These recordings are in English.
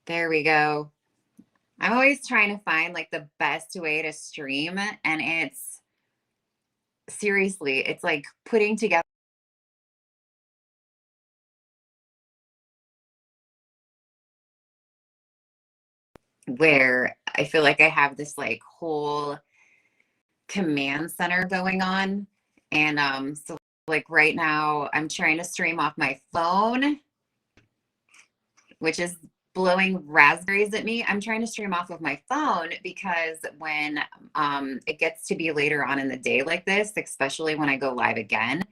There we go. I'm always trying to find like the best way to stream, and it's seriously, it's like putting together where I feel like I have this like whole command center going on. And so like right now I'm trying to stream off my phone, which is blowing raspberries at me. I'm trying to stream off of my phone because when it gets to be later on in the day like this, especially when I go live again,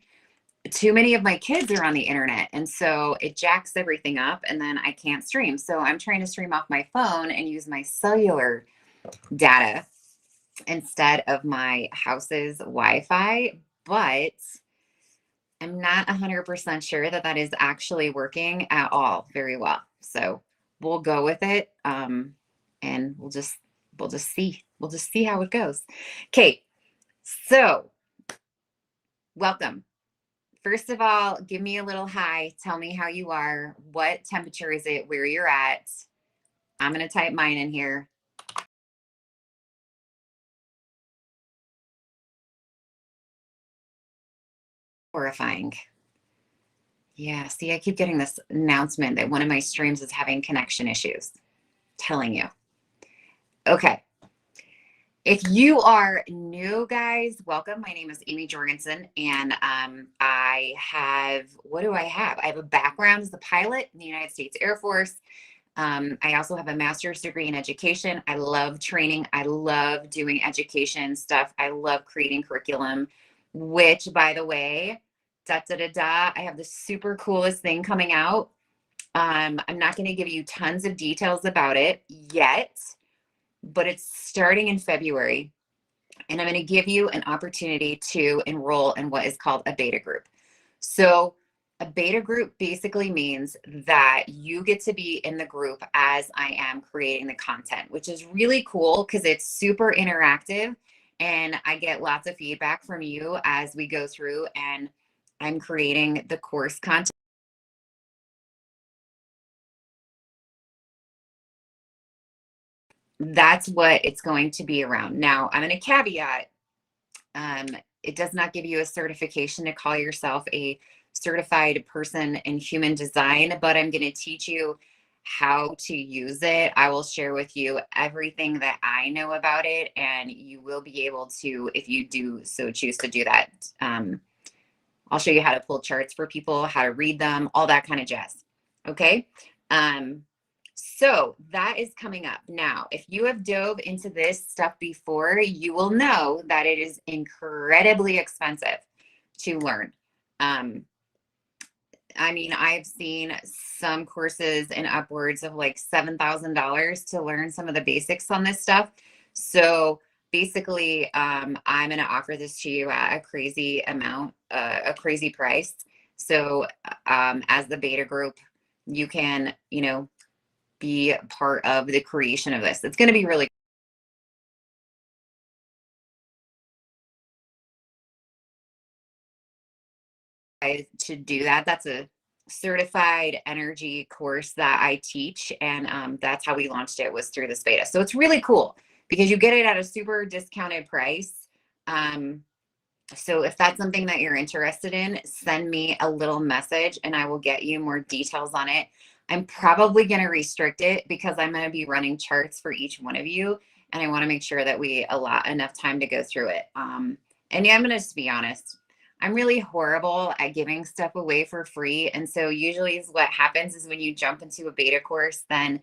too many of my kids are on the internet. And so it jacks everything up and then I can't stream. So I'm trying to stream off my phone and use my cellular data instead of my house's Wi-Fi. But I'm not 100% sure that that is actually working at all very well. So we'll go with it, and we'll just see how it goes. Okay, so welcome. First of all, give me a little hi. Tell me how you are. What temperature is it? Where you're at? I'm gonna type mine in here. Horrifying. Yeah. See, I keep getting this announcement that one of my streams is having connection issues. Telling you. Okay. If you are new, guys, welcome. My name is Amy Jorgensen, and I have, what do I have? I have a background as a pilot in the United States Air Force. I also have a master's degree in education. I love training. I love doing education stuff. I love creating curriculum, which, by the way, I have the super coolest thing coming out. I'm not going to give you tons of details about it yet, but it's starting in February. And I'm going to give you an opportunity to enroll in what is called a beta group. So a beta group basically means that you get to be in the group as I am creating the content, which is really cool because it's super interactive and I get lots of feedback from you as we go through and I'm creating the course content. That's what it's going to be around. Now, I'm going to caveat, um, it does not give you a certification to call yourself a certified person in human design, but I'm going to teach you how to use it. I will share with you everything that I know about it, and you will be able to, if you do so choose to do that. I'll show you how to pull charts for people, how to read them, all that kind of jazz. Okay. So that is coming up. Now, if you have dove into this stuff before, you will know that it is incredibly expensive to learn. I mean, I've seen some courses in upwards of like $7,000 to learn some of the basics on this stuff. So basically, I'm going to offer this to you at a crazy amount, a crazy price. So as the beta group, you can, be part of the creation of this. It's going to be really to do that. That's a certified energy course that I teach, and that's how we launched it, was through this beta. So it's really cool because you get it at a super discounted price. So if that's something that you're interested in, send me a little message and I will get you more details on it. I'm probably going to restrict it because I'm going to be running charts for each one of you. And I want to make sure that we allot enough time to go through it. And yeah, I'm going to just be honest. I'm really horrible at giving stuff away for free. And so usually what happens is when you jump into a beta course, then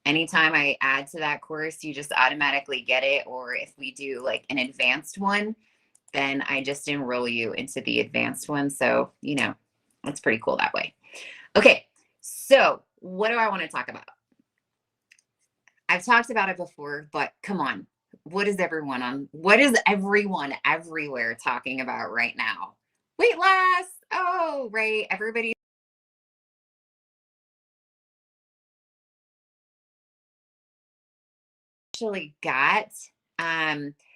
anytime I add to that course, you just automatically get it. Or if we do like an advanced one, then I just enroll you into the advanced one. So, it's pretty cool that way. Okay, so what do I want to talk about? I've talked about it before, but come on. What is everyone everywhere talking about right now? Weight loss. Oh, right. Everybody actually got.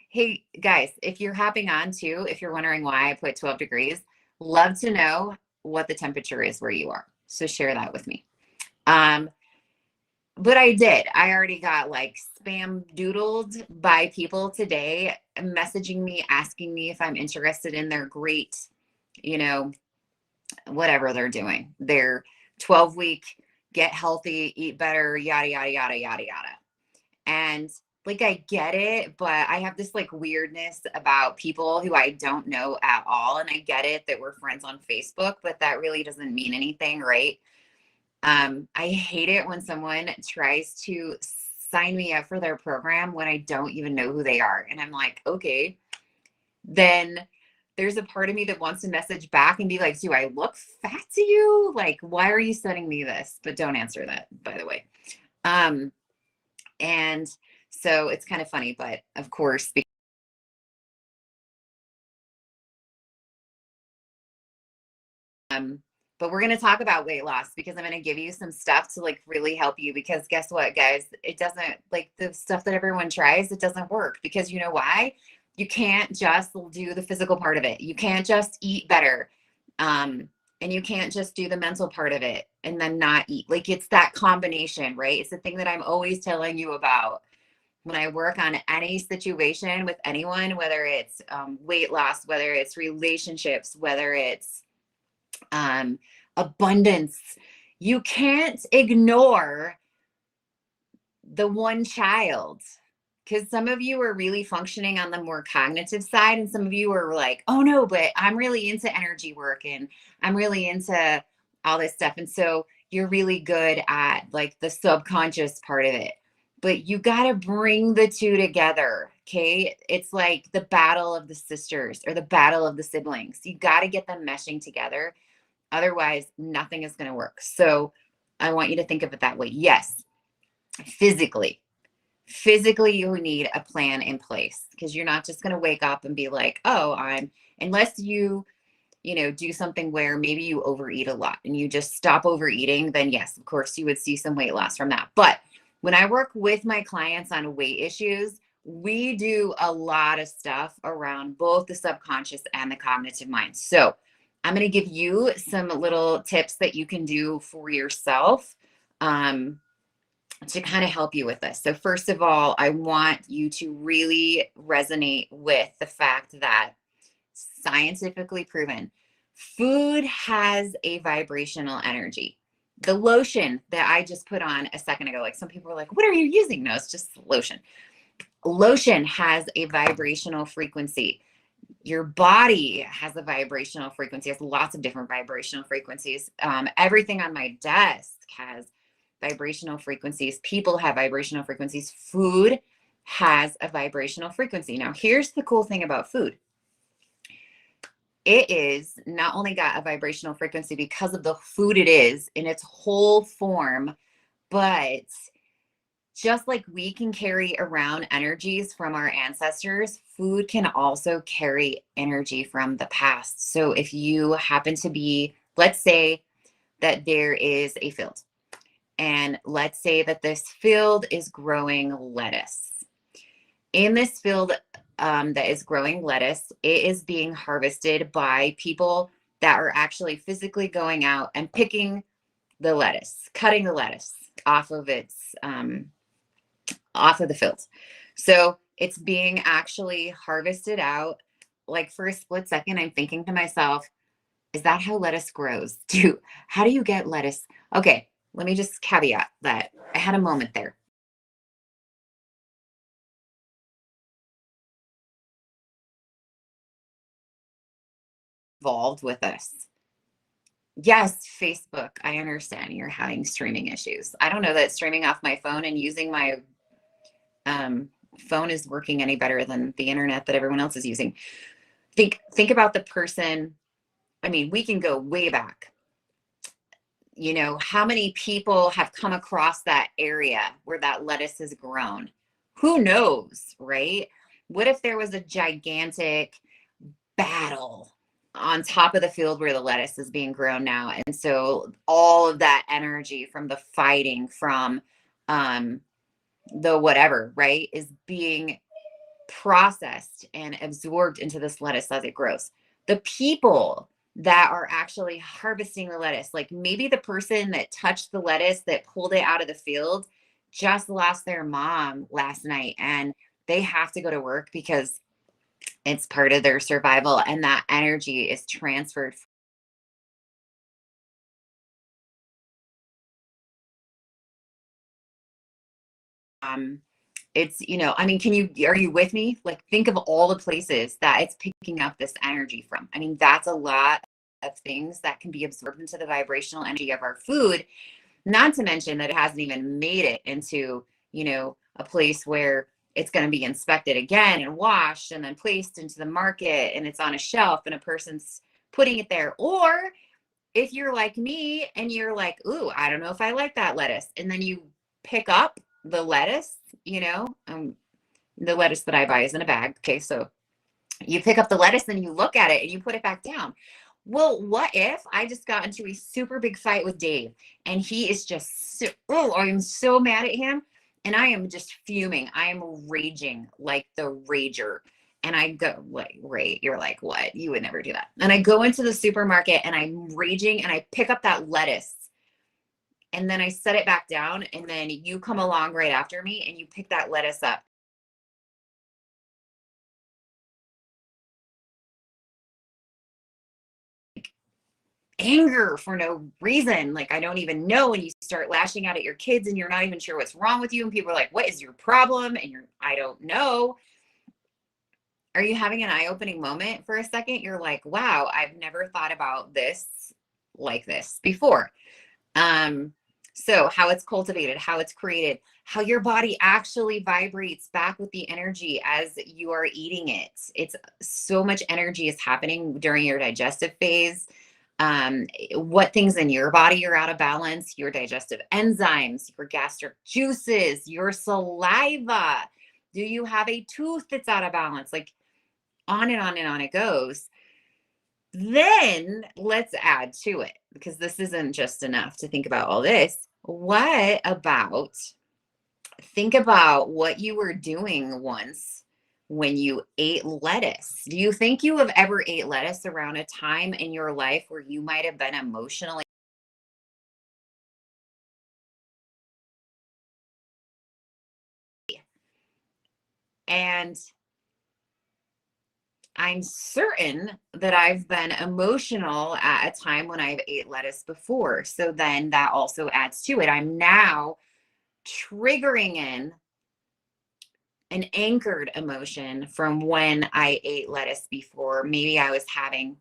Hey guys, if you're hopping on too, if you're wondering why I put 12 degrees, love to know what the temperature is where you are. So share that with me. Um, But I did. I already got like spam doodled by people today messaging me, asking me if I'm interested in their great, you know, whatever they're doing. Their 12-week get healthy, eat better, yada, yada, yada, yada, yada. And like, I get it, but I have this like weirdness about people who I don't know at all. And I get it that we're friends on Facebook, but that really doesn't mean anything, right? I hate it when someone tries to sign me up for their program when I don't even know who they are. And I'm like, okay, then there's a part of me that wants to message back and be like, do I look fat to you? Like, why are you sending me this? But don't answer that, by the way. And so it's kind of funny, but of course, but we're going to talk about weight loss because I'm going to give you some stuff to like really help you, because guess what, guys, it doesn't, like the stuff that everyone tries, it doesn't work, because you know why? You can't just do the physical part of it. You can't just eat better. And you can't just do the mental part of it and then not eat. Like, it's that combination, right? It's the thing that I'm always telling you about when I work on any situation with anyone, whether it's weight loss, whether it's relationships, whether it's abundance. You can't ignore the one child, because some of you are really functioning on the more cognitive side, and some of you are like, oh no, but I'm really into energy work and I'm really into all this stuff. And so you're really good at like the subconscious part of it. But you got to bring the two together. Okay. It's like the battle of the sisters or the battle of the siblings. You got to get them meshing together. Otherwise, nothing is going to work. So I want you to think of it that way. Yes, physically, you need a plan in place, because you're not just going to wake up and be like, oh, unless you do something where maybe you overeat a lot and you just stop overeating, then yes, of course, you would see some weight loss from that. But when I work with my clients on weight issues, we do a lot of stuff around both the subconscious and the cognitive mind. So I'm going to give you some little tips that you can do for yourself to kind of help you with this. So first of all, I want you to really resonate with the fact that scientifically proven food has a vibrational energy. The lotion that I just put on a second ago, like some people are like, what are you using? No, it's just lotion. Lotion has a vibrational frequency. Your body has a vibrational frequency. It has lots of different vibrational frequencies. Everything on my desk has vibrational frequencies. People have vibrational frequencies. Food has a vibrational frequency. Now, here's the cool thing about food. It is not only got a vibrational frequency because of the food it is in its whole form, but just like we can carry around energies from our ancestors, food can also carry energy from the past. So if you happen to be, let's say that there is a field, and let's say that this field is growing lettuce. In this field that is growing lettuce, it is being harvested by people that are actually physically going out and picking the lettuce, cutting the lettuce off of its off of the field. So it's being actually harvested out. Like, for a split second, I'm thinking to myself, is that how lettuce grows? How do you get lettuce? Okay, let me just caveat that I had a moment there. Involved with this. Yes, Facebook. I understand you're having streaming issues. I don't know that streaming off my phone and using my phone is working any better than the internet that everyone else is using. Think about the person. I mean, we can go way back. How many people have come across that area where that lettuce has grown? Who knows, right? What if there was a gigantic battle on top of the field where the lettuce is being grown now? And so all of that energy from the fighting, from the whatever, right, is being processed and absorbed into this lettuce as it grows. The people that are actually harvesting the lettuce, like maybe the person that touched the lettuce, that pulled it out of the field, just lost their mom last night, and they have to go to work because it's part of their survival, and that energy is transferred. Um, it's, I mean, are you with me? Like, think of all the places that it's picking up this energy from. I mean, that's a lot of things that can be absorbed into the vibrational energy of our food, not to mention that it hasn't even made it into, a place where it's going to be inspected again and washed and then placed into the market and it's on a shelf and a person's putting it there. Or if you're like me and you're like, ooh, I don't know if I like that lettuce. And then you pick up the lettuce, the lettuce that I buy is in a bag. Okay. So you pick up the lettuce and you look at it and you put it back down. Well, what if I just got into a super big fight with Dave and he is just, I'm so mad at him and I am just fuming. I am raging like the rager. And I go, like, Ray, you're like, what? You would never do that. And I go into the supermarket and I'm raging and I pick up that lettuce and then I set it back down. And then you come along right after me and you pick that lettuce up. Anger for no reason. Like, I don't even know. And you start lashing out at your kids and you're not even sure what's wrong with you. And people are like, what is your problem? And I don't know. Are you having an eye-opening moment for a second? You're like, wow, I've never thought about this like this before. So how it's cultivated, how it's created, how your body actually vibrates back with the energy as you are eating it. It's so much energy is happening during your digestive phase. What things in your body are out of balance, your digestive enzymes, your gastric juices, your saliva. Do you have a tooth that's out of balance? Like, on and on and on it goes. Then let's add to it, because this isn't just enough to think about all this. What about, think about what you were doing once when you ate lettuce. Do you think you have ever ate lettuce around a time in your life where you might have been emotionally? And I'm certain that I've been emotional at a time when I've ate lettuce before. So then that also adds to it. I'm now triggering in an anchored emotion from when I ate lettuce before. Maybe I was having,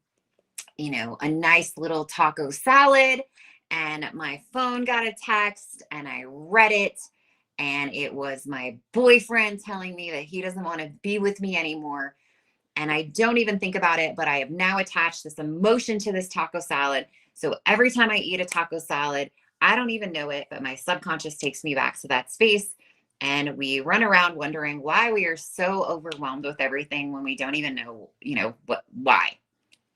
a nice little taco salad and my phone got a text and I read it. And it was my boyfriend telling me that he doesn't want to be with me anymore. And I don't even think about it, but I have now attached this emotion to this taco salad. So every time I eat a taco salad, I don't even know it, but my subconscious takes me back to that space. And we run around wondering why we are so overwhelmed with everything when we don't even know, why.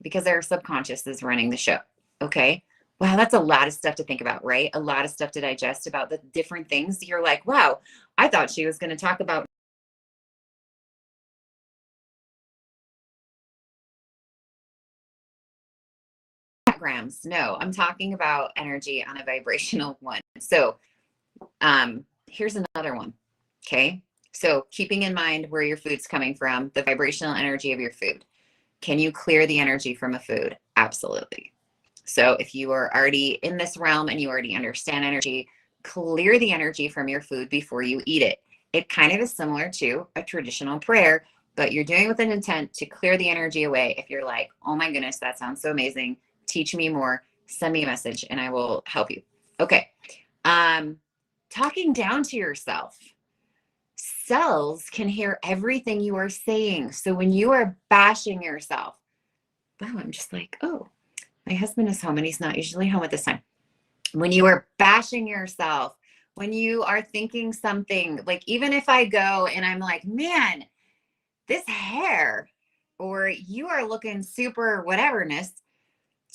Because our subconscious is running the show. Okay. Wow, that's a lot of stuff to think about, right? A lot of stuff to digest about the different things. You're like, wow, I thought she was going to talk about grams. No, I'm talking about energy on a vibrational one. So here's another one. Okay. So keeping in mind where your food's coming from, the vibrational energy of your food. Can you clear the energy from a food? Absolutely. So if you are already in this realm and you already understand energy, clear the energy from your food before you eat it. It kind of is similar to a traditional prayer, but you're doing it with an intent to clear the energy away. If you're like, oh my goodness, that sounds so amazing, teach me more, send me a message and I will help you. Okay. Talking down to yourself. Cells can hear everything you are saying. So when you are bashing yourself, wow, I'm just like, oh, my husband is home and he's not usually home at this time. When you are bashing yourself, when you are thinking something, like, even if I go and I'm like, man, this hair, or you are looking super whateverness,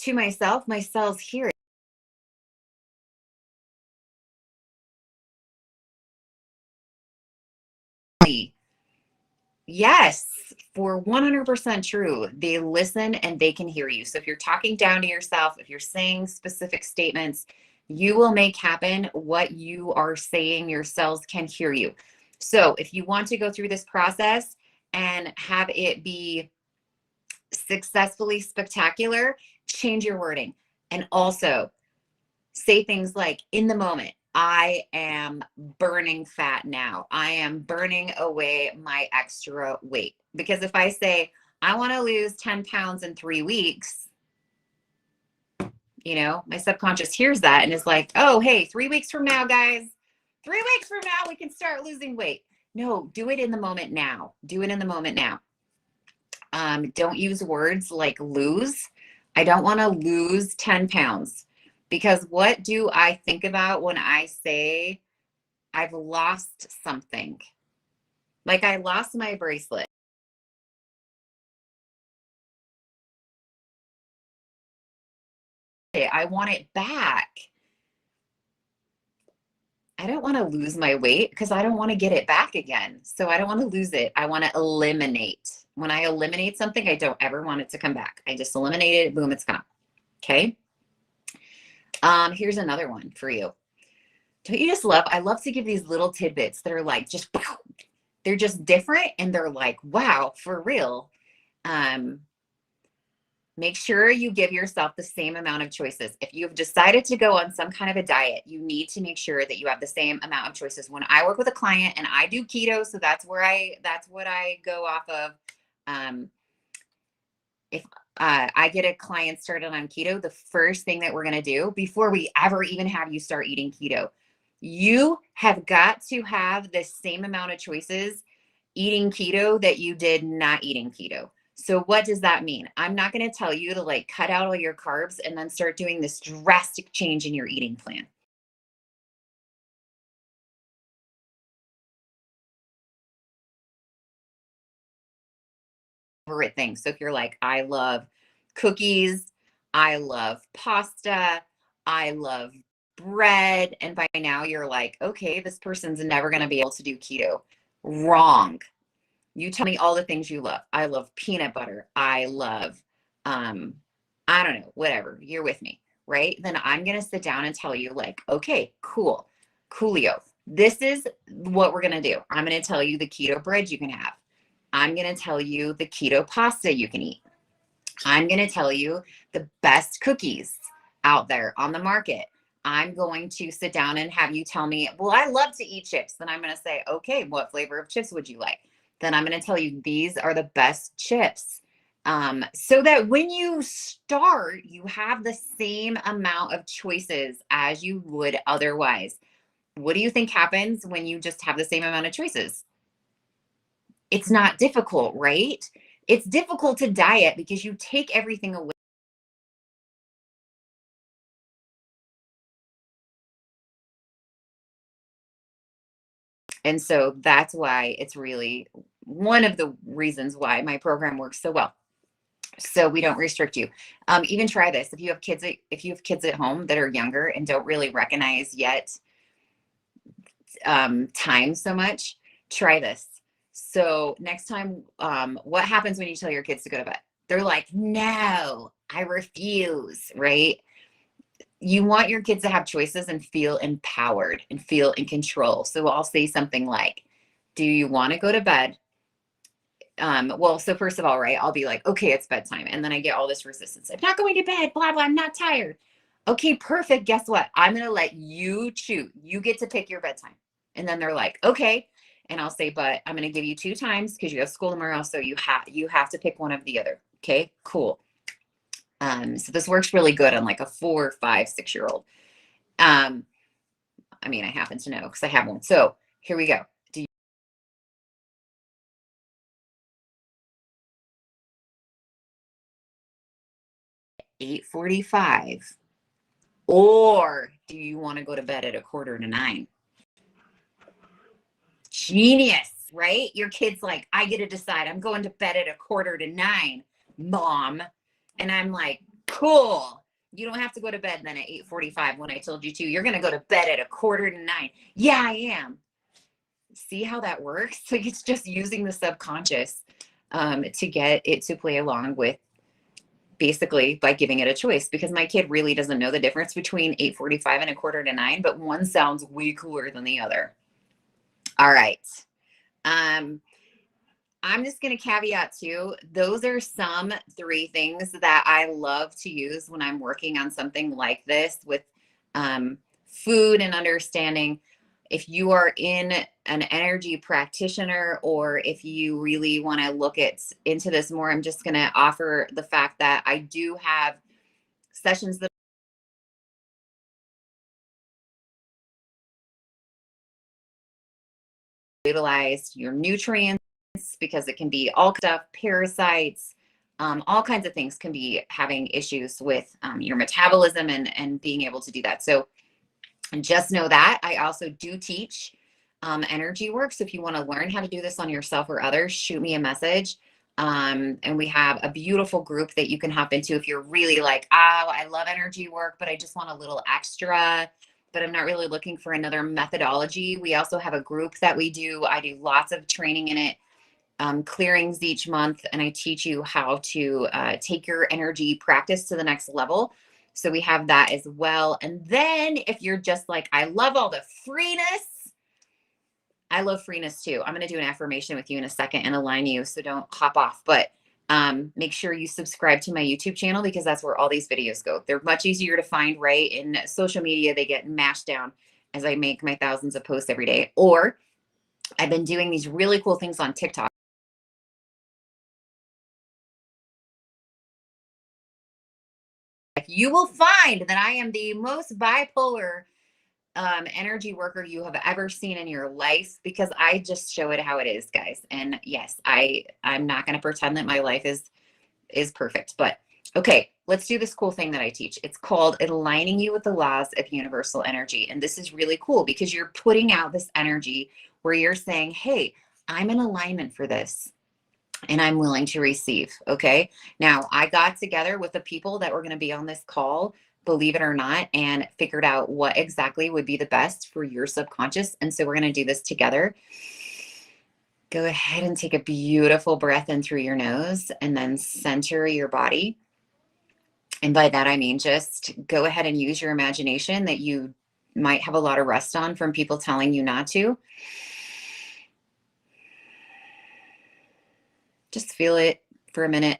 to myself, my cells hear it. Yes, for 100% true. They listen and they can hear you. So if you're talking down to yourself, if you're saying specific statements, You will make happen what you are saying. Your cells can hear you. So if you want to go through this process and have it be successfully spectacular, change your wording. And also say things like, in the moment, I am burning fat now. I am burning away my extra weight. Because if I say, I want to lose 10 pounds in 3 weeks, you know, my subconscious hears that and is like, oh, hey, 3 weeks from now, guys, 3 weeks from now, we can start losing weight. No, do it in the moment now. Do it in the moment now. Don't use words like lose. I don't want to lose 10 pounds, because what do I think about when I say I've lost something? Like I lost my bracelet. I want it back. I don't want to lose my weight because I don't want to get it back again. So I don't want to lose it. I want to eliminate. When I eliminate something, I don't ever want it to come back. I just eliminate it. Boom, it's gone. Okay. Here's another one for you. Don't you just love, I love to give these little tidbits that are like, just, they're just different. And they're like, wow, for real. Make sure you give yourself the same amount of choices. If you've decided to go on some kind of a diet, you need to make sure that you have the same amount of choices. When I work with a client and I do keto, so that's what I go off of. If I get a client started on keto, the first thing that we're going to do before we ever even have you start eating keto, you have got to have the same amount of choices eating keto that you did not eating keto. So what does that mean? I'm not going to tell you to like cut out all your carbs and then start doing this drastic change in your eating plan. Favorite things. So if you're like, I love cookies, I love pasta, I love bread, and by now you're like, okay, this person's never going to be able to do keto. Wrong. You tell me all the things you love. I love peanut butter. I love, I don't know, whatever. You're with me, right? Then I'm going to sit down and tell you, like, okay, cool, coolio. This is what we're going to do. I'm going to tell you the keto bread you can have. I'm going to tell you the keto pasta you can eat. I'm going to tell you the best cookies out there on the market. I'm going to sit down and have you tell me, well, I love to eat chips. Then I'm going to say, okay, what flavor of chips would you like? Then I'm going to tell you these are the best chips. So that when you start, you have the same amount of choices as you would otherwise. What do you think happens when you just have the same amount of choices? It's not difficult, right? It's difficult to diet because you take everything away. And so that's why it's really one of the reasons why my program works so well. So we don't restrict you. Even try this. If you have kids at home that are younger and don't really recognize yet time so much, try this. So next time, what happens when you tell your kids to go to bed? They're like, no, I refuse, right? You want your kids to have choices and feel empowered and feel in control. So I'll say something like, do you want to go to bed? Well, so first of all, right, I'll be like, okay, it's bedtime. And then I get all this resistance. I'm not going to bed, blah, blah, I'm not tired. Okay, perfect. Guess what? I'm going to let you choose. You get to pick your bedtime. And then they're like, okay. And I'll say, but I'm going to give you 2 times because you have school tomorrow. So you have to pick one of the other. Okay, cool. So this works really good on like a 4, 5, 6-year-old. I mean, I happen to know because I have one. So here we go. 8:45? Or do you want to go to bed at 8:45? Genius, right? Your kid's like, I get to decide. I'm going to bed at 8:45, mom. And I'm like, cool. You don't have to go to bed then at 8:45 when I told you to. You're going to go to bed at 8:45. Yeah, I am. See how that works? Like it's just using the subconscious to get it to play along with basically by giving it a choice, because my kid really doesn't know the difference between 8:45 and 8:45, but one sounds way cooler than the other. All right. Um, I'm just going to caveat too. Those are some 3 things that I love to use when I'm working on something like this with food and understanding. If you are in an energy practitioner, or if you really want to look into this more, I'm just going to offer the fact that I do have sessions that utilize your nutrients, because it can be all stuff, parasites, all kinds of things can be having issues with your metabolism and being able to do that. So just know that. I also do teach energy work. So if you want to learn how to do this on yourself or others, shoot me a message. And we have a beautiful group that you can hop into if you're really like, oh, I love energy work, but I just want a little extra, but I'm not really looking for another methodology. We also have a group that we do. I do lots of training in it, clearings each month, and I teach you how to take your energy practice to the next level. So we have that as well. And then if you're just like, I love all the freeness, I love freeness too. I'm going to do an affirmation with you in a second and align you, so don't hop off. But make sure you subscribe to my YouTube channel, because that's where all these videos go. They're much easier to find, right? In social media, they get mashed down as I make my thousands of posts every day. Or I've been doing these really cool things on TikTok. You will find that I am the most bipolar energy worker you have ever seen in your life, because I just show it how it is, guys. And yes, I'm not going to pretend that my life is perfect, but okay, let's do this cool thing that I teach. It's called aligning you with the laws of universal energy. And this is really cool because you're putting out this energy where you're saying, hey, I'm in alignment for this, and I'm willing to receive. Okay. Now, I got together with the people that were going to be on this call, believe it or not, and figured out what exactly would be the best for your subconscious. And so we're going to do this together. Go ahead and take a beautiful breath in through your nose, and then center your body. And by that, I mean, just go ahead and use your imagination that you might have a lot of rust on from people telling you not to. Just feel it for a minute.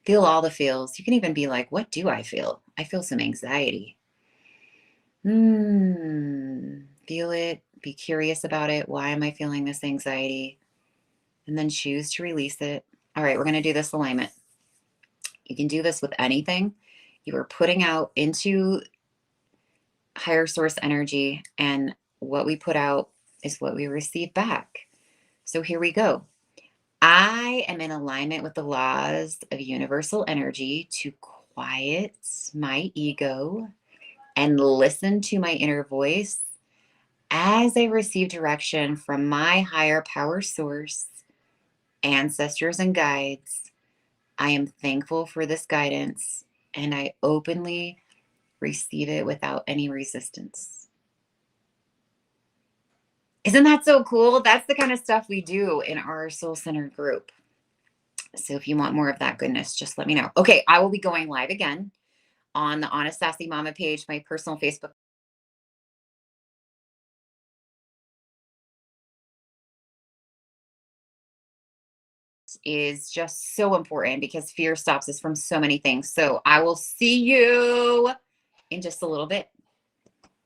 Feel all the feels. You can even be like, what do I feel? I feel some anxiety. Feel it. Be curious about it. Why am I feeling this anxiety? And then choose to release it. All right, we're going to do this alignment. You can do this with anything. You are putting out into higher source energy, and what we put out is what we receive back. So here we go. I am in alignment with the laws of universal energy to quiet my ego and listen to my inner voice as I receive direction from my higher power source, ancestors, and guides. I am thankful for this guidance, and I openly receive it without any resistance. Isn't that so cool? That's the kind of stuff we do in our soul centered group. So if you want more of that goodness, just let me know. Okay, I will be going live again on the Honest Sassy Mama page, my personal Facebook is just so important because fear stops us from so many things. So I will see you in just a little bit.